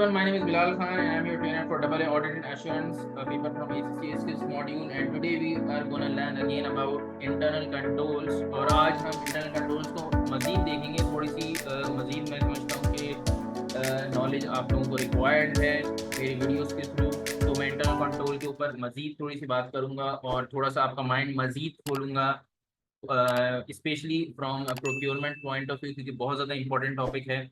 everyone, my name is Bilal Khan and I'm your trainer for AA Audit and Assurance paper from ACCA Skills module, and today we are going to learn again about internal controls। और आज हम internal controls को मज़ीद देखेंगे। थोड़ी सी मज़ीद मैं समझता हूँ कि नॉलेज आप लोगों को रिक्वायर्ड है मेरी वीडियोस के थ्रू, तो मैं इंटरनल कंट्रोल के ऊपर मज़ीद थोड़ी सी बात करूँगा और थोड़ा सा आपका माइंड मज़ीद खोलूँगा, specially from procurement point of view, क्योंकि बहुत ज़्यादा इंपॉर्टेंट टॉपिक है।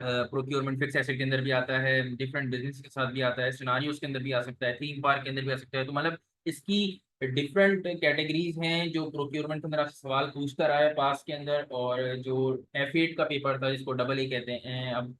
प्रोक्योरमेंट फिक्स एसेट के अंदर भी आता है, डिफरेंट बिजनेस के साथ भी आता है, सिनारियोज के अंदर भी आ सकता है, थीम पार्क के अंदर भी आ सकता है। तो मतलब इसकी डिफरेंट कैटेगरीज हैं जो प्रोक्योरमेंट के अंदर आपसे सवाल पूछ कर आया पास के अंदर, और जो F8 का पेपर था जिसको AA कहते हैं, अब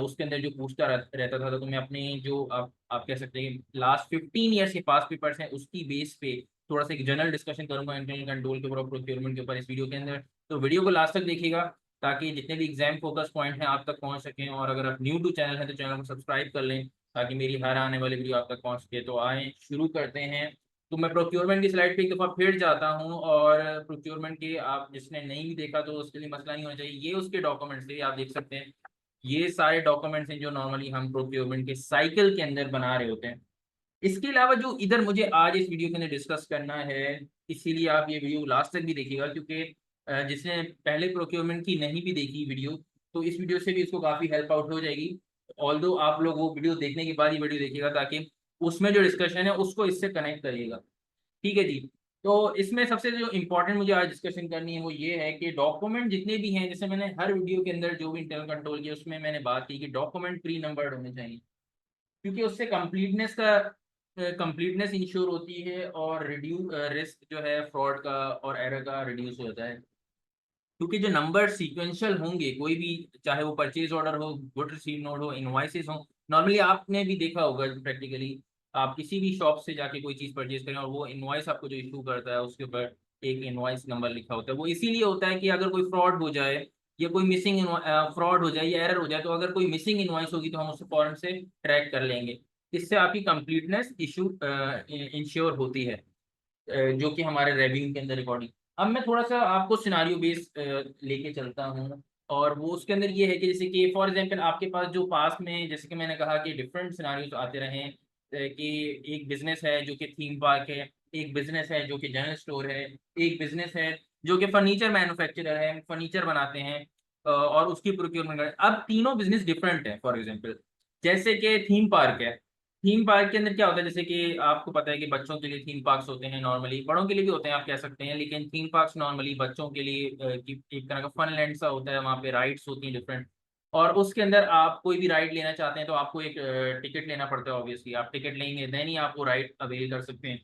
उसके अंदर जो पूछता रहता था, तो मैं अपने जो आप कह सकते हैं लास्ट 15 ईयर्स के पास पेपर्स हैं उसकी बेस पे थोड़ा सा एक जनरल डिस्कशन करूंगा इंटरनल कंट्रोल के ऊपर, प्रोक्योरमेंट के ऊपर इस वीडियो के अंदर। तो वीडियो को लास्ट तक देखिएगा ताकि जितने भी एग्जाम फोकस पॉइंट हैं आप तक पहुंच सकें, और अगर आप न्यू टू चैनल हैं तो चैनल को सब्सक्राइब कर लें ताकि मेरी हर आने वाली वीडियो आप तक पहुंच सके। तो आए शुरू करते हैं। तो मैं प्रोक्योरमेंट की स्लाइड पे एक दफ़ा फिर जाता हूं, और प्रोक्योरमेंट के आप जिसने नहीं भी देखा तो उसके लिए मसला नहीं होना चाहिए। ये उसके डॉक्यूमेंट्स थे, आप देख सकते हैं ये सारे डॉक्यूमेंट्स हैं जो नॉर्मली हम प्रोक्योरमेंट के साइकिल के अंदर बना रहे होते हैं। इसके अलावा जो इधर मुझे आज इस वीडियो के अंदर डिस्कस करना है, इसीलिए आप ये वीडियो लास्ट तक भी देखिएगा, क्योंकि जिसने पहले प्रोक्योरमेंट की नहीं भी देखी वीडियो, तो इस वीडियो से भी इसको काफ़ी हेल्प आउट हो जाएगी। ऑल्दो आप लोग वो वीडियो देखने के बाद ही वीडियो देखिएगा ताकि उसमें जो डिस्कशन है उसको इससे कनेक्ट करिएगा। ठीक है जी। तो इसमें सबसे जो इम्पोर्टेंट मुझे आज डिस्कशन करनी है वो ये है कि डॉक्यूमेंट जितने भी हैं, जैसे मैंने हर वीडियो के अंदर जो भी इंटरनल कंट्रोल किया उसमें मैंने बात की कि डॉक्यूमेंट प्री नंबर्ड होने चाहिए, क्योंकि उससे कंप्लीटनेस इंश्योर होती है और रिड्यूस रिस्क जो है फ्रॉड का और एरर का रिड्यूस हो जाता है। क्योंकि जो नंबर सीक्वेंशियल होंगे कोई भी, चाहे वो परचेज ऑर्डर हो, गुड रिसीव नोट हो, इनवॉइसेस हो, नॉर्मली आपने भी देखा होगा प्रैक्टिकली, आप किसी भी शॉप से जाके कोई चीज़ परचेज करें और वो इनवॉइस आपको जो इशू करता है उसके ऊपर एक इनवॉइस नंबर लिखा होता है। वो इसीलिए होता है कि अगर कोई फ्रॉड हो जाए या कोई मिसिंग फ्रॉड हो जाए या एरर हो जाए, तो अगर कोई मिसिंग इनवॉइस होगी तो हम उससे फौरन से ट्रैक कर लेंगे। इससे आपकी कंप्लीटनेस इशू इंश्योर होती है, जो कि हमारे रेवेन्यू के अंदर रिकॉर्डिंग। अब मैं थोड़ा सा आपको सिनारियो बेस लेके चलता हूँ, और वो उसके अंदर ये है कि जैसे कि फॉर एग्जांपल आपके पास जो पास में, जैसे कि मैंने कहा कि डिफरेंट सिनारियोज आते रहे हैं, कि एक बिजनेस है जो कि थीम पार्क है, एक बिजनेस है जो कि जनरल स्टोर है, एक बिजनेस है जो कि फर्नीचर मैन्युफैक्चरर है, फर्नीचर बनाते हैं, और उसकी प्रोक्योरमेंट। अब तीनों बिजनेस डिफरेंट है। फॉर एग्जाम्पल जैसे कि थीम पार्क है, थीम पार्क के अंदर क्या होता है, जैसे कि आपको पता है कि बच्चों के लिए थीम पार्क्स होते हैं, नॉर्मली बड़ों के लिए भी होते हैं आप कह सकते हैं, लेकिन थीम पार्क्स नॉर्मली बच्चों के लिए कि एक तरह का फन लैंड सा होता है, वहाँ पे राइड्स होती हैं डिफरेंट। और उसके अंदर आप कोई भी राइड लेना चाहते हैं तो आपको एक टिकट लेना पड़ता है। ऑब्वियसली आप टिकट लेंगे देन ही आप वो राइड अवेल कर सकते हैं।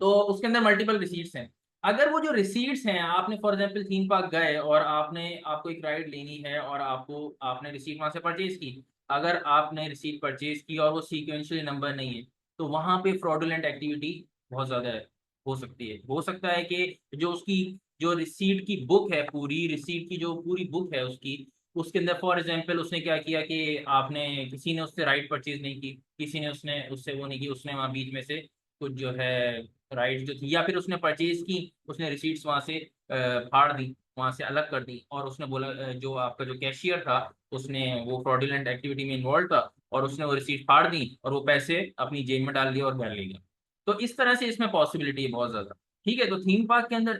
तो उसके अंदर मल्टीपल रिसीट्स हैं। अगर वो जो रिसीट्स हैं, आपने फॉर एग्जांपल थीम पार्क गए और आपको एक राइड लेनी है और आपने रिसीट वहां से परचेज की, अगर आपने रिसीट परचेज की और वो सीक्वेंशियल नंबर नहीं है, तो वहां पे फ्रॉडुलेंट एक्टिविटी बहुत ज्यादा हो सकती है। हो सकता है कि जो उसकी जो रिसीट की बुक है, पूरी रिसीट की जो पूरी बुक है उसकी, उसके अंदर फॉर एग्जांपल उसने क्या किया कि आपने किसी ने उससे राइड परचेज नहीं की, किसी ने उसने उससे वो नहीं की, उसने वहां बीच में से कुछ जो है राइट जो थी, या फिर उसने परचेज की, उसने रिसीट्स वहां से फाड़ दी, वहां से अलग कर दी, और उसने बोला जो आपका जो कैशियर था उसने वो फ्रॉडुलेंट एक्टिविटी में इन्वॉल्व था और उसने वो रिसीट फाड़ दी और वो पैसे अपनी जेब में डाल दिए और घर ले गया। तो इस तरह से इसमें पॉसिबिलिटी है बहुत ज्यादा। ठीक है, तो थीम पार्क के अंदर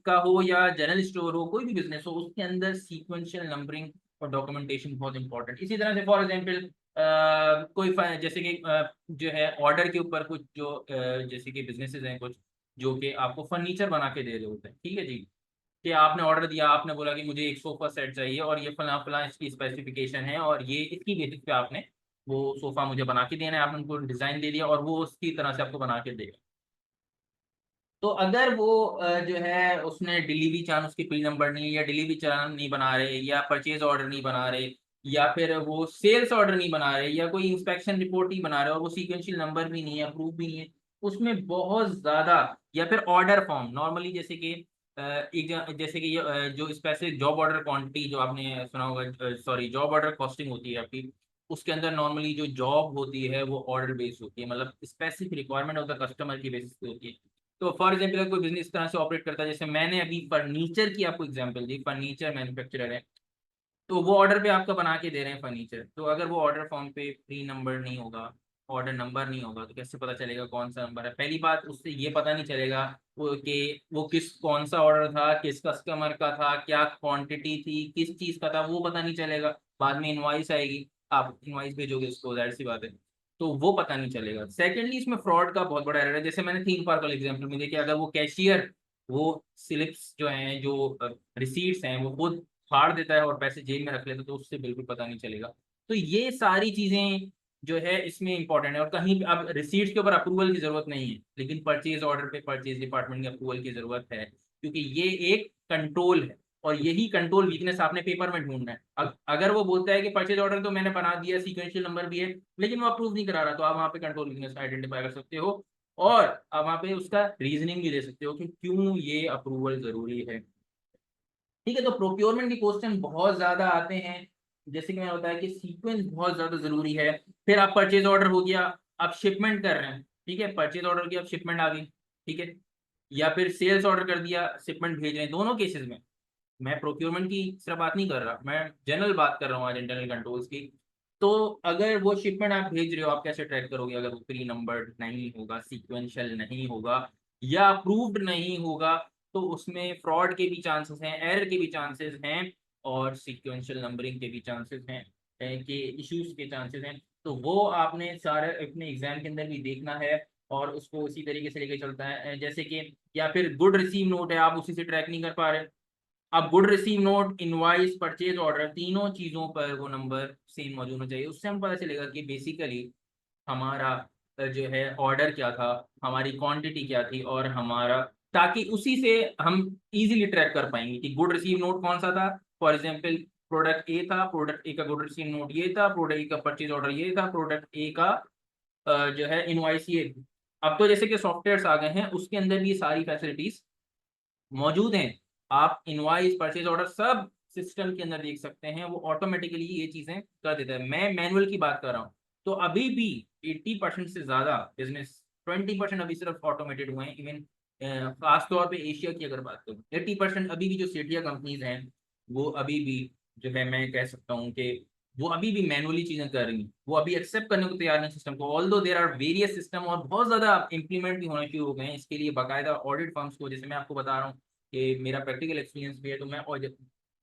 का हो या जनरल स्टोर हो, कोई भी बिजनेस हो, उसके अंदर सीक्वेंशियल नंबरिंग और डॉक्यूमेंटेशन बहुत इंपॉर्टेंट। इसी तरह से फॉर एग्जाम्पल जैसे कि जो है ऑर्डर के ऊपर कुछ जो जैसे कि बिजनेसेस हैं कुछ जो कि आपको फर्नीचर बना के दे रहे होते हैं। ठीक है जी, कि आपने ऑर्डर दिया, आपने बोला कि मुझे एक सोफा सेट चाहिए और ये फला फला इसकी स्पेसिफिकेशन है और ये इसकी बेसिस पे आपने वो सोफा मुझे बना के देना है, आपने उनको डिजाइन दे दिया और वो उसकी तरह से आपको बना के देगा। तो अगर वो जो है उसने डिलीवरी चार्ज उसकी प्री नंबर नहीं, या डिलीवरी चार्ज नहीं बना रहे, या परचेज ऑर्डर नहीं बना रहे, या फिर वो सेल्स ऑर्डर नहीं बना रहे, या कोई इंस्पेक्शन रिपोर्ट नहीं बना रहे और वो सीक्वेंशियल नंबर भी नहीं है, अप्रूव भी नहीं है, उसमें बहुत ज्यादा। या फिर ऑर्डर फॉर्म नॉर्मली जैसे कि जैसे कि जो स्पेसिफिक जॉब ऑर्डर क्वांटिटी जो आपने सुना होगा, सॉरी जॉब ऑर्डर कॉस्टिंग होती है आपकी, उसके अंदर नॉर्मली जो जॉब होती है वो ऑर्डर बेस्ड होती है, मतलब specific requirement of the customer की बेसिस पे होती है। तो फॉर एग्जाम्पल अगर कोई बिजनेस इस तरह से ऑपरेट करता है, जैसे मैंने अभी फर्नीचर की आपको एग्जांपल दी, फर्नीचर मैन्युफैक्चरर है, तो वो ऑर्डर पे आपका बना के दे रहे हैं फर्नीचर, तो अगर वो ऑर्डर फॉर्म पे प्री नंबर नहीं होगा, ऑर्डर नंबर नहीं होगा, तो कैसे पता चलेगा कौन सा नंबर है? पहली बात, उससे ये पता नहीं चलेगा वो किस कौन सा ऑर्डर था, किस कस्टमर का था, क्या क्वांटिटी थी, किस चीज का था, वो पता नहीं चलेगा। बाद में इनवॉइस आएगी, आप इनवॉइस भेजोगे उसको, जाहिर सी बात है, तो वो पता नहीं चलेगा। सेकेंडली, इसमें फ्रॉड का बहुत बड़ा एरर है। जैसे मैंने थीम पार्क वाले एग्जाम्पल में देखिए, अगर वो कैशियर वो स्लिप्स जो हैं, जो रिसीट्स हैं, वो खुद फाड़ देता है और पैसे जेब में रख लेता है, तो उससे बिल्कुल पता नहीं चलेगा। तो ये सारी चीजें जो है इसमें इंपॉर्टेंट है। और कहीं अब रिसीट्स के ऊपर अप्रूवल की जरूरत नहीं है, लेकिन परचेज ऑर्डर पे परचेज डिपार्टमेंट की अप्रूवल की जरूरत है, क्योंकि ये एक कंट्रोल है, और यही कंट्रोल वीकनेस आपने पेपर में ढूंढना है। अगर वो बोलता है कि परचेज ऑर्डर तो मैंने बना दिया, सीक्वेंशियल नंबर भी है, लेकिन वो अप्रूव नहीं करा रहा, तो आप वहाँ पे कंट्रोल वीकनेस आइडेंटिफाई कर सकते हो, और आप वहाँ पे उसका रीजनिंग भी दे सकते हो कि क्यों ये अप्रूवल जरूरी है। ठीक है, तो प्रोक्योरमेंट के क्वेश्चन बहुत ज्यादा आते हैं। जैसे कि मैंने बताया कि सीक्वेंस बहुत ज्यादा जरूरी है। फिर आप परचेज ऑर्डर हो गया, आप शिपमेंट कर रहे हैं, ठीक है, परचेज ऑर्डर की आप शिपमेंट आ गई, ठीक है, या फिर सेल्स ऑर्डर कर दिया, शिपमेंट भेज रहे हैं, दोनों केसेस में मैं प्रोक्योरमेंट की सिर्फ बात नहीं कर रहा, मैं जनरल बात कर रहा हूँ आज इंटरनल कंट्रोल्स की। तो अगर वो शिपमेंट आप भेज रहे हो, आप कैसे ट्रैक करोगे? अगर वो प्री नंबर्ड नहीं होगा, सीक्वेंशियल नहीं होगा, या अप्रूव्ड नहीं होगा, तो उसमें फ्रॉड के भी चांसेस हैं, एरर के भी चांसेस हैं, और सीक्वेंशियल नंबरिंग के भी चांसेस हैं, कि इश्यूज के चांसेस हैं। तो वो आपने सारे अपने एग्जाम के अंदर भी देखना है, और उसको उसी तरीके से लेके चलता है। जैसे कि या फिर गुड रिसीव नोट है, आप उसी से ट्रैक नहीं कर पा रहे, अब good receive note, invoice, purchase order, तीनों चीजों पर वो नंबर सेम मौजूद होना चाहिए। उससे हम पता चलेगा कि बेसिकली हमारा जो है ऑर्डर क्या था, हमारी क्वांटिटी क्या थी, और हमारा, ताकि उसी से हम इजीली ट्रैक कर पाएंगे कि गुड रिसीव नोट कौन सा था। फॉर एग्जांपल, प्रोडक्ट ए था, प्रोडक्ट ए का गुड रिसीव नोट ये था, प्रोडक्ट ए का परचेज ऑर्डर ये था, प्रोडक्ट ए का जो है इनवाइस ये थी। अब तो जैसे कि सॉफ्टवेयर आ गए हैं, उसके अंदर भी ये सारी फैसिलिटीज मौजूद हैं। आप इनवॉइस, परचेज ऑर्डर सब सिस्टम के अंदर देख सकते हैं, वो ऑटोमेटिकली ये चीजें कर देता है। मैं मैनुअल की बात कर रहा हूँ। तो अभी भी 80% से ज्यादा बिजनेस, 20% अभी सिर्फ ऑटोमेटेड हुए हैं। इवन खास तौर पे एशिया की अगर बात करूँ, 80% अभी भी जो सेठिया कंपनीज हैं, वो अभी भी जो है, मैं कह सकता हूँ कि वो अभी भी मैनुअली चीजें कर रही हैं, वो अभी एक्सेप्ट करने को तैयार नहीं सिस्टम को। Although there are various system, और बहुत ज्यादा इंप्लीमेंट भी होना शुरू हो गए हैं इसके लिए बाकायदा ऑडिट फर्म्स को। जैसे मैं आपको बता रहा हूँ कि मेरा प्रैक्टिकल एक्सपीरियंस भी है, तो मैं और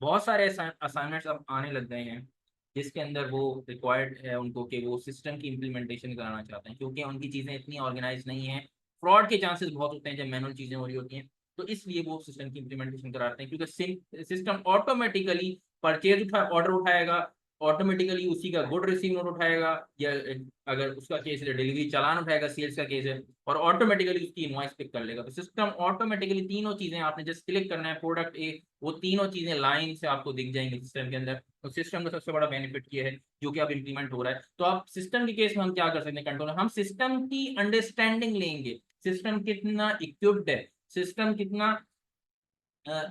बहुत सारे असाइनमेंट्स अब आने लग गए हैं, जिसके अंदर वो रिक्वायर्ड है उनको कि वो सिस्टम की इम्प्लीमेंटेशन कराना चाहते हैं, क्योंकि उनकी चीज़ें इतनी ऑर्गेनाइज नहीं है। फ्रॉड के चांसेस बहुत होते हैं जब मैनुअल चीज़ें हो रही होती हैं, तो इसलिए वो सिस्टम की इम्प्लीमेंटेशन कराते हैं, क्योंकि सिस्टम ऑटोमेटिकली परचेज ऑर्डर उठाएगा, ऑटोमेटिकली उसी का गुड रिसीव नोट उठाएगा, या अगर उसका केस है डिलीवरी चालान उठाएगा, सेल्स का केस है, और ऑटोमेटिकली उसकी इनवॉइस पिक कर लेगा। तो सिस्टम ऑटोमेटिकली तीनों चीजें, आपने जस्ट क्लिक करना है प्रोडक्ट ए, वो तीनों चीजें लाइन से आपको दिख जाएंगी सिस्टम के अंदर। तो सिस्टम का सबसे बड़ा बेनिफिट ये है, जो कि अब इंप्लीमेंट हो रहा है। तो आप सिस्टम के केस में हम क्या कर सकते हैं कंट्रोल, हम सिस्टम की अंडरस्टैंडिंग लेंगे, सिस्टम कितना इक्विप्ड है, सिस्टम कितना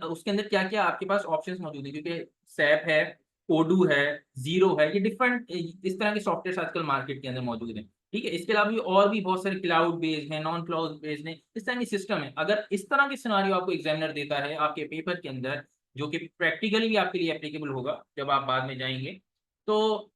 उसके अंदर क्या क्या आपके पास ऑप्शंस मौजूद है, क्योंकि सैप है, ओडू है, जीरो है, ये डिफरेंट इस तरह के सॉफ्टवेयर आजकल मार्केट के अंदर मौजूद है। ठीक है, इसके अलावा भी और भी बहुत सारे क्लाउड बेस्ड हैं, नॉन क्लाउड बेस्ड हैं, इस तरह के सिस्टम है। अगर इस तरह के सिनारियो आपको एग्जामिनर देता है आपके पेपर के अंदर, जो कि प्रैक्टिकली भी आपके लिए एप्लीकेबल होगा जब आप बाद में जाएंगे, तो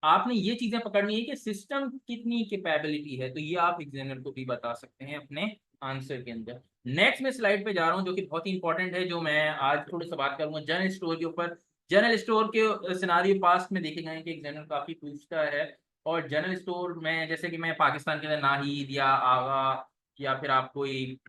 आपने ये चीजें पकड़नी है कि सिस्टम कितनी कैपेबिलिटी है, तो ये आप एग्जामिनर को भी बता सकते हैं अपने आंसर के अंदर। नेक्स्ट मैं स्लाइड पे जा रहा हूँ, जो कि बहुत ही इंपॉर्टेंट है, जो मैं आज थोड़ी सा बात करूंगा जनरल स्टोर के ऊपर। जनरल स्टोर के सिनारियो पास्ट में देखे गए हैं कि एग्जामिनर काफी पूछता है, और जनरल स्टोर में जैसे कि मैं पाकिस्तान के अंदर नाहिद या आगा, या फिर आप कोई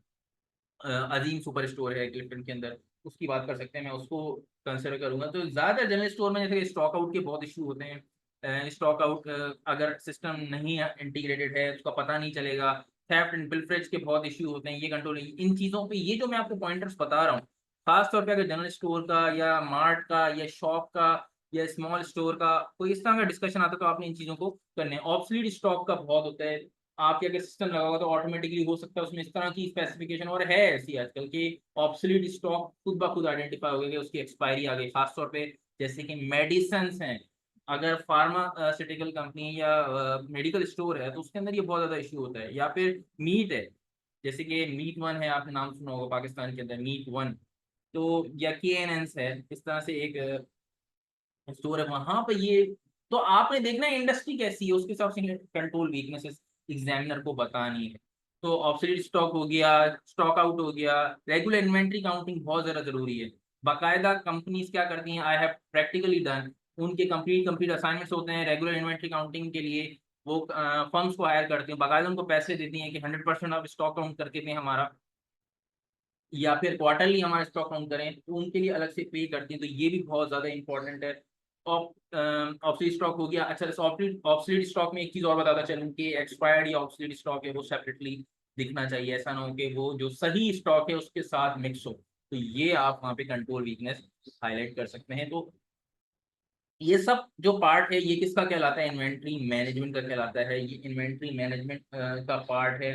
अजीम सुपर स्टोर है क्लिफ्टन के अंदर, उसकी बात कर सकते हैं, मैं उसको कंसिडर करूंगा। तो ज्यादातर जनरल स्टोर में जैसे स्टॉक आउट के बहुत इशू होते हैं। स्टॉक आउट अगर सिस्टम नहीं इंटीग्रेटेड है, उसका पता नहीं चलेगा। थेफ्ट एंड पिल्फरेज के बहुत इशू होते हैं, ये कंट्रोल नहीं। इन चीजों पे ये जो मैं आपको पॉइंटर्स बता रहा हूँ, खास तौर पे अगर जनरल स्टोर का या मार्ट का या शॉप का या स्मॉल स्टोर का कोई इस तरह का डिस्कशन आता है, तो आपने इन चीजों को करने हैं। ऑब्सलीट स्टॉक का बहुत होता है, आपके अगर सिस्टम लगा होगा तो ऑटोमेटिकली हो सकता है उसमें इस तरह की स्पेसिफिकेशन, और है ऐसी आजकल की ऑब्सोलीट स्टॉक खुद ब खुद आइडेंटिफाई हो गया कि उसकी एक्सपायरी आ गई। खासतौर पे जैसे कि मेडिसिन हैं, अगर फार्मास्यूटिकल कंपनी या मेडिकल स्टोर है, तो उसके अंदर ये बहुत ज्यादा इश्यू होता है। या फिर मीट है, जैसे कि मीट वन है, आपने नाम सुना होगा पाकिस्तान के अंदर मीट वन, तो या के एन है, इस तरह से एक स्टोर है वहां पे ये, तो आपने देखना है इंडस्ट्री कैसी है, उसके हिसाब से कंट्रोल वीकनेसेस एग्जामिनर को बतानी है। तो ऑब्सोलीट स्टॉक हो गया, स्टॉक आउट हो गया, रेगुलर इन्वेंट्री काउंटिंग बहुत ज्यादा जरूरी है। बाकायदा कंपनीज क्या करती हैं, आई हैव प्रैक्टिकली डन, उनके कंप्लीट कंप्लीट असाइनमेंट्स होते हैं रेगुलर इन्वेंट्री काउंटिंग के लिए। वो फर्म्स को हायर करती हैं, बाकायदा उनको पैसे देती हैं कि 100% आप स्टॉक काउंट करके दें हमारा, या फिर क्वार्टरली हमारा स्टॉक काउंट करें, तो उनके लिए अलग से पे करती हैं। तो ये भी बहुत ज्यादा इंपॉर्टेंट है। ऑब्सोलीट स्टॉक हो गया। अच्छा, ऑब्सोलीट स्टॉक में एक चीज और बताता चलूं कि एक्सपायर्ड या ऑब्सोलीट स्टॉक है वो सेपरेटली दिखना चाहिए, ऐसा ना हो कि वो जो सही स्टॉक है उसके साथ मिक्स हो। तो ये आप वहाँ पे कंट्रोल वीकनेस हाईलाइट कर सकते हैं। तो ये सब जो पार्ट है ये किसका कहलाता है, इन्वेंट्री मैनेजमेंट का कहलाता है। ये इन्वेंट्री मैनेजमेंट का पार्ट है।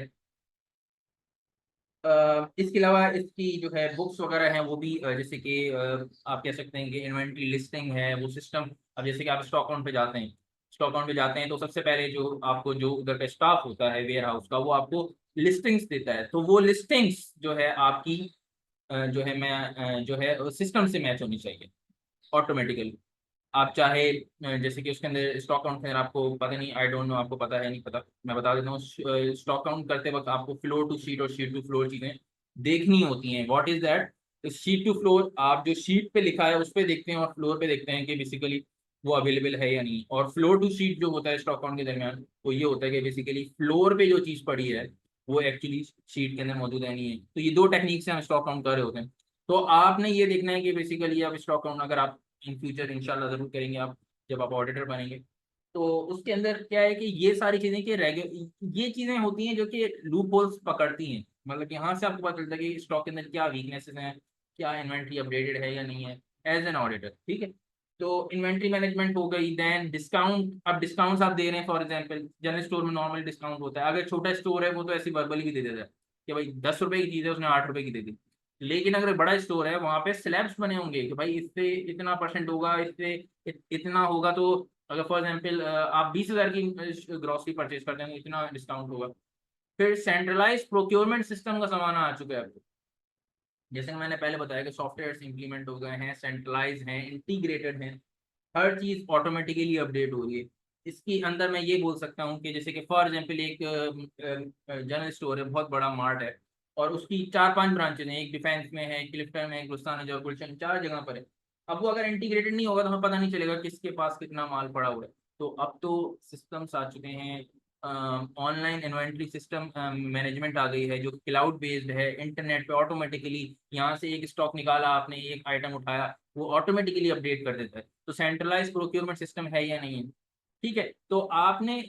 इसके अलावा इसकी जो है बुक्स वगैरह हैं वो भी जैसे कि आप कह सकते हैं कि इन्वेंट्री लिस्टिंग है वो सिस्टम। अब जैसे कि आप स्टॉक काउंट पे जाते हैं, स्टॉक काउंट पे जाते हैं तो सबसे पहले जो आपको जो उधर का स्टाफ होता है वेयर हाउस का, वो आपको लिस्टिंग्स देता है। तो वो लिस्टिंग्स जो है आपकी जो है मैं जो है सिस्टम से मैच होनी चाहिए ऑटोमेटिकली। आप चाहे जैसे कि उसके अंदर स्टॉक काउंट के अंदर आपको पता नहीं, आई डोंट नो आपको पता है नहीं पता, मैं बता देता हूँ। स्टॉक काउंट करते वक्त आपको फ्लोर टू शीट और शीट टू फ्लोर चीजें देखनी होती हैं। What is that? Sheet to floor आप जो शीट पे लिखा है उस पे देखते हैं और फ्लोर पे देखते हैं कि बेसिकली वो अवेलेबल है या नहीं। और फ्लोर टू शीट जो होता है स्टॉक काउंट के दरमियान, वो ये होता है कि बेसिकली फ्लोर पे जो चीज पड़ी है वो एक्चुअली शीट के अंदर मौजूद है नहीं है। तो ये दो टेक्निक से हम स्टॉक काउंट कर रहे होते हैं। तो आपने ये देखना है कि बेसिकली आप स्टॉक काउंट अगर आप इन फ्यूचर इंशाल्लाह जरूर करेंगे आप, जब आप ऑडिटर बनेंगे, तो उसके अंदर क्या है कि ये सारी चीजें कि ये चीजें होती हैं जो कि लूप होल्स पकड़ती हैं। मतलब यहाँ से आपको पता चलता है कि स्टॉक के अंदर क्या वीकनेसेस हैं, क्या इन्वेंट्री अपडेटेड है या नहीं है, एज एन ऑडिटर। ठीक है, तो इन्वेंट्री मैनेजमेंट हो गई। देन डिस्काउंट, अब डिस्काउंट्स आप दे रहे हैं, फॉर एग्जांपल जनरल स्टोर में नॉर्मल डिस्काउंट होता है। अगर छोटा स्टोर है वो तो ऐसी वर्बली भी दे देता है कि भाई 10 रुपए की चीज़ है उसने 8 रुपए की दे दी। लेकिन अगर बड़ा स्टोर है वहां पे स्लैब्स बने होंगे कि भाई इससे इतना परसेंट होगा, इससे इतना होगा। तो अगर फॉर एग्जाम्पल आप 20,000 की ग्रॉसरी परचेज करते हैं तो इतना डिस्काउंट होगा। फिर सेंट्रलाइज प्रोक्योरमेंट सिस्टम का जमाना आ चुका है अब। जैसे कि मैंने पहले बताया कि सॉफ्टवेयर इंप्लीमेंट हो गए हैं, सेंट्रलाइज हैं, इंटीग्रेटेड हैं, हर चीज ऑटोमेटिकली अपडेट हो रही है। इसके अंदर मैं ये बोल सकता हूँ कि जैसे कि फॉर एग्जांपल एक जनरल स्टोर है, बहुत बड़ा मार्ट है, और उसकी 4-5 ब्रांचेज हैं, एक डिफेंस में है, एक क्लिफ्टन में है, एक गुलिस्तान है, जो गुलशन, 4 जगह पर है। अब वो अगर इंटीग्रेटेड नहीं होगा तो हमें पता नहीं चलेगा किसके पास कितना माल पड़ा हुआ है। तो अब तो सिस्टम्स आ चुके हैं, ऑनलाइन इन्वेंट्री सिस्टम मैनेजमेंट आ गई है जो क्लाउड बेस्ड है, इंटरनेट पे ऑटोमेटिकली यहाँ से एक स्टॉक निकाला आपने, एक आइटम उठाया, वो ऑटोमेटिकली अपडेट कर देता है। तो सेंट्रलाइज प्रोक्योरमेंट सिस्टम है या नहीं है? ठीक है, तो आपने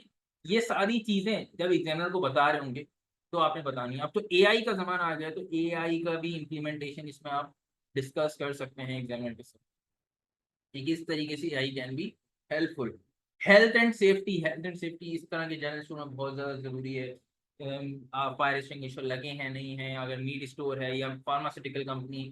ये सारी चीजें जब एग्जामिनर को बता रहे होंगे तो आपने बतानी है। अब तो एआई का जमाना आ गया, तो एआई का भी इम्प्लीमेंटेशन इसमें आप डिस्कस कर सकते हैं एग्जामिनर के साथ कि किस तरीके से AI can be helpful. Health and safety इस तरह के जनरल स्टोर में बहुत ज़्यादा ज़रूरी है। फायर एक्सटिंग्विशर लगे हैं नहीं हैं, अगर मीट स्टोर है या फार्मास्यूटिकल कंपनी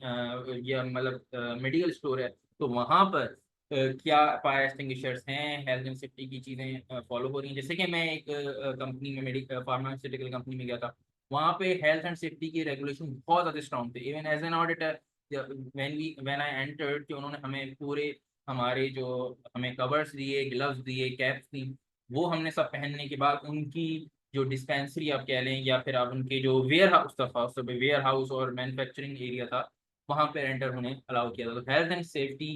या मतलब मेडिकल स्टोर है, तो वहाँ पर क्या फायर एक्सटिंग्विशर्स हैं, हेल्थ एंड सेफ्टी की चीज़ें फॉलो हो रही हैं। जैसे कि मैं एक कंपनी में, मेडिकल फार्मास्यूटिकल कंपनी में गया था, वहाँ पे हेल्थ एंड सेफ्टी की रेगुलेशन बहुत ज़्यादा स्ट्रॉन्ग थे। Even as an auditor when I entered, कि उन्होंने हमें पूरे हमारे जो हमें कवर्स दिए, ग्लव्स दिए, कैप्स दी, वो हमने सब पहनने के बाद उनकी जो डिस्पेंसरी आप कह लें या फिर आप उनके जो वेयर हाउस था, खास तौर पे वेयर हाउस और मैन्युफैक्चरिंग एरिया था, वहाँ पे एंटर होने अलाउ किया था। तो हेल्थ एंड सेफ्टी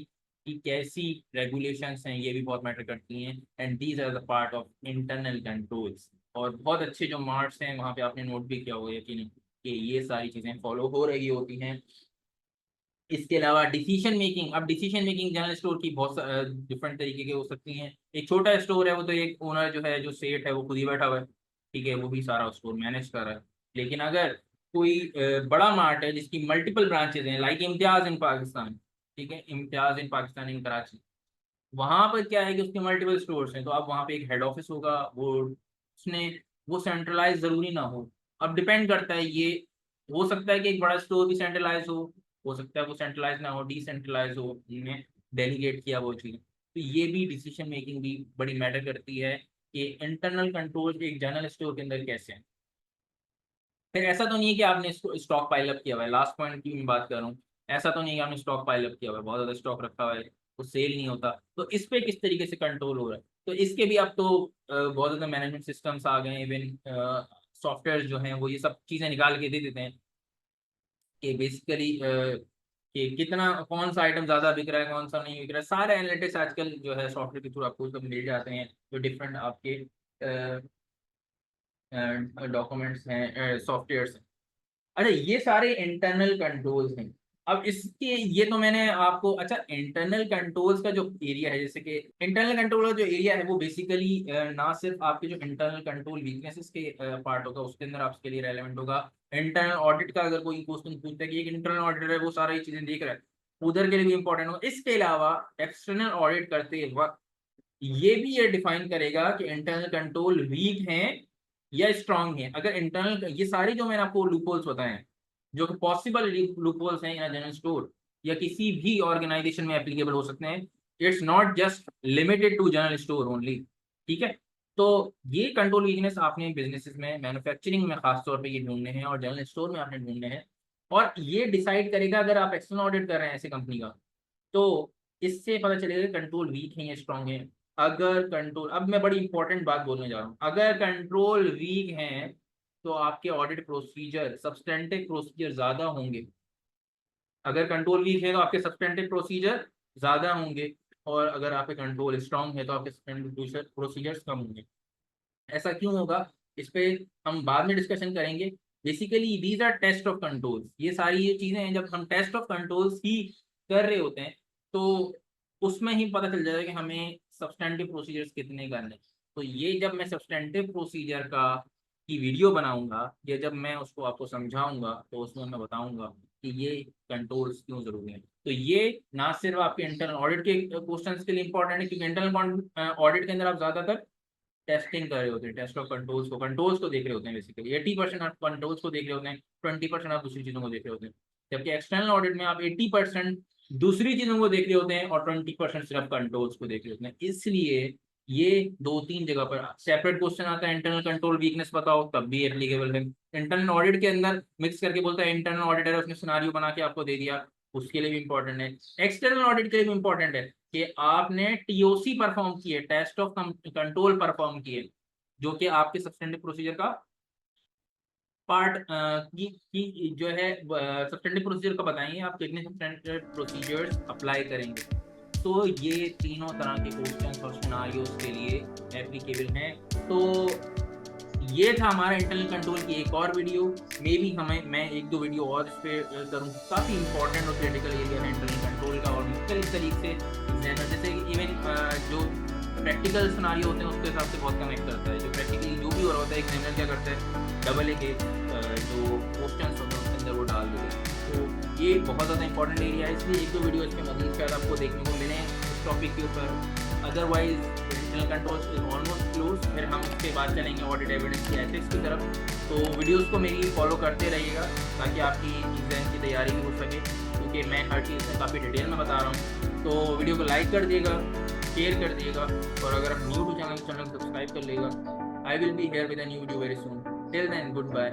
की कैसी रेगुलेशंस हैं ये भी बहुत मैटर करती हैं, and these are the part of internal controls. और बहुत अच्छे जो मार्क्स हैं वहाँ पे आपने नोट भी किया होगा यकीन कि ये सारी चीज़ें फॉलो हो रही होती हैं। इसके अलावा डिसीजन मेकिंग, अब डिसीजन मेकिंग जनरल स्टोर की बहुत डिफरेंट तरीके की हो सकती हैं। एक छोटा स्टोर है वो तो एक ओनर जो है, जो सेठ है, वो खुद ही बैठा हुआ है, ठीक है, वो भी सारा स्टोर मैनेज कर रहा है। लेकिन अगर कोई बड़ा मार्ट है जिसकी मल्टीपल ब्रांचेज हैं, लाइक इम्तियाज इन पाकिस्तान, ठीक है, इम्तियाज इन पाकिस्तान इन कराची, वहां पर क्या है कि उसके मल्टीपल स्टोर्स हैं, तो अब वहां पे एक हेड ऑफिस होगा, वो उसने वो सेंट्रलाइज जरूरी ना हो। अब डिपेंड करता है ये, हो सकता है कि एक बड़ा स्टोर भी सेंट्रलाइज हो सकता है वो सेंट्रलाइज ना हो, डिसेंट्रलाइज हो, उन्हें डेलीगेट किया वो चीज़। तो ये भी डिसीजन मेकिंग भी बड़ी मैटर करती है कि इंटरनल कंट्रोल एक जनरल स्टोर के अंदर कैसे हैं। फिर ऐसा तो नहीं है कि आपने स्टॉक पाइल अप किया हुआ है, लास्ट पॉइंट की मैं बात कर रहा हूँ। ऐसा तो नहीं है कि आपने स्टॉक पाइल अप किया हुआ है, बहुत ज्यादा स्टॉक रखा हुआ है, वो सेल नहीं होता, तो इस पे किस तरीके से कंट्रोल हो रहा है। तो इसके भी अब तो बहुत ज़्यादा मैनेजमेंट सिस्टम्स आ गए हैं, इवन सॉफ्टवेयर जो हैं वो ये सब चीज़ें निकाल के दे देते हैं कि बेसिकली कि कितना कौन सा आइटम ज़्यादा बिक रहा है, कौन सा नहीं बिक रहा है, सारे एनालिटिक्स आजकल जो है सॉफ्टवेयर के थ्रू आपको सब मिल जाते हैं, जो डिफरेंट आपके डॉक्यूमेंट्स हैं, सॉफ्टवेयर्स हैं। अच्छा, ये सारे इंटरनल कंट्रोल्स हैं। अब इसके ये तो मैंने आपको, अच्छा इंटरनल कंट्रोल्स का जो एरिया है, जैसे कि इंटरनल कंट्रोल का जो एरिया है वो बेसिकली ना सिर्फ आपके जो इंटरनल कंट्रोल वीकनेसेस के पार्ट होगा, उसके अंदर आपके लिए रेलेवेंट होगा। इंटरनल ऑडिट का अगर कोई क्वेश्चन पूछता है कि एक इंटरनल ऑडिटर है वो सारी चीजें देख रहा है, उधर के लिए भी इंपॉर्टेंट होगा। इसके अलावा एक्सटर्नल ऑडिट करते वक्त ये भी ये डिफाइन करेगा कि इंटरनल कंट्रोल वीक हैं या स्ट्रांग हैं। अगर इंटरनल, ये सारी जो मैंने आपको लूपहोल्स बताए हैं, जो कि पॉसिबल लूपहोल्स हैं इन जनरल स्टोर या किसी भी ऑर्गेनाइजेशन में एप्लीकेबल हो सकते हैं, it's not just limited to general store only, ठीक है। तो ये कंट्रोल वीकनेस आपने बिजनेसेस में, मैन्युफैक्चरिंग में खास तौर पे ये ढूंढने हैं और जनरल स्टोर में आपने ढूंढने हैं। और ये डिसाइड करेगा, अगर आप एक्सटर्नल ऑडिट कर रहे हैं ऐसे कंपनी का, तो इससे पता चलेगा कंट्रोल वीक है या स्ट्रांग है। अगर कंट्रोल, अब मैं बड़ी इंपॉर्टेंट बात बोलने जा रहा हूँ, अगर कंट्रोल वीक है तो आपके ऑडिट प्रोसीजर, सब्सटेंटिव प्रोसीजर ज्यादा होंगे। अगर कंट्रोल वीक है तो आपके सब्सटेंटिव प्रोसीजर ज्यादा होंगे, और अगर आपके कंट्रोल स्ट्रांग है तो आपके सब्सटेंटिव प्रोसीजर्स कम होंगे। ऐसा क्यों होगा, इस पे हम बाद में डिस्कशन करेंगे। Basically these are test of controls, ये सारी ये चीजें हैं, जब हम टेस्ट ऑफ कंट्रोल्स ही कर रहे होते हैं तो उसमें ही पता चल जाएगा कि हमें सब्सटेंटिव प्रोसीजर्स कितने करने। तो ये जब मैं सब्सटेंटिव प्रोसीजर का की वीडियो बनाऊंगा या जब मैं उसको आपको समझाऊंगा तो उसमें मैं बताऊंगा कि ये कंट्रोल्स क्यों जरूरी हैं। तो ये ना सिर्फ आपके इंटरनल ऑडिट के क्वेश्चंस के लिए इंपॉर्टेंट है, क्योंकि इंटरनल ऑडिट के अंदर आप ज्यादातर टेस्टिंग कर रहे होते हैं, टेस्ट ऑफ कंट्रोल्स को देख रहे होते हैं। बेसिकली 80% आप कंट्रोल्स को देख रहे होते हैं, 20% आप दूसरी चीजों को देख रहे होते हैं। जबकि एक्सटर्नल ऑडिट में आप 80% दूसरी चीजों को देख रहे होते हैं और 20% सिर्फ कंट्रोल्स को देख रहे होते हैं। इसलिए ये 2-3 जगह पर सेपरेट क्वेश्चन आता है, इंटरनल कंट्रोल वीकनेस बताओ, तब भी एप्लीकेबल है। इंटरनल ऑडिट के अंदर मिक्स करके बोलता है इंटरनल ऑडिटर है, उसने सिनारियो बना के आपको दे दिया, उसके लिए भी इंपॉर्टेंट है। एक्सटर्नल ऑडिट के लिए भी इंपॉर्टेंट है कि आपने टीओसी परफॉर्म किए, टेस्ट ऑफ कंट्रोल परफॉर्म किए, जो कि आपके सब्सटेंटिव प्रोसीजर का पार्ट की जो है सब्सटेंटिव प्रोसीजर का बताएंगे आप कितने सब्सटेंटिव प्रोसीजर्स अप्लाई करेंगे। तो ये तीनों तरह के क्वेश्चंस और सिनारियोस के लिए एप्लीकेबल हैं। तो ये था हमारा इंटरनल कंट्रोल की एक और वीडियो। मे भी मैं 1-2 वीडियो और इस पर करूँ। काफ़ी इंपॉर्टेंट और क्रिटिकल एरिया है इंटरनल कंट्रोल का, और मुख्तलिफ तरीके से जैसे इवन जो प्रैक्टिकल सिनारियो होते हैं उसके हिसाब से बहुत कनेक्ट करता है। जो प्रैक्टिकली जो भी हो रहा होता है, एग्जामिनर क्या करता है, डबल ए के जो क्वेश्चन होते हैं उसके अंदर वो डाल देते हैं। तो ये बहुत ज़्यादा इंपॉर्टेंट एरिया है, इसलिए 1-2 वीडियो इसमें मजीद शायद आपको देखने को मिले इस टॉपिक के ऊपर। Otherwise internal controls is almost close. फिर हम इसके बाद चलेंगे ऑडिट एविडेंस की एथिक्स की तरफ। तो वीडियोस को मेरी फॉलो करते रहिएगा ताकि आपकी एग्जाम की तैयारी भी हो सके, क्योंकि मैं हर चीज़ में काफ़ी डिटेल में बता रहा हूँ। तो वीडियो को लाइक कर दिएगा, शेयर कर दिएगा, और अगर आप न्यू टू चैनल सब्सक्राइब कर लेगा। I will be here with a new video very soon. Till then, good bye.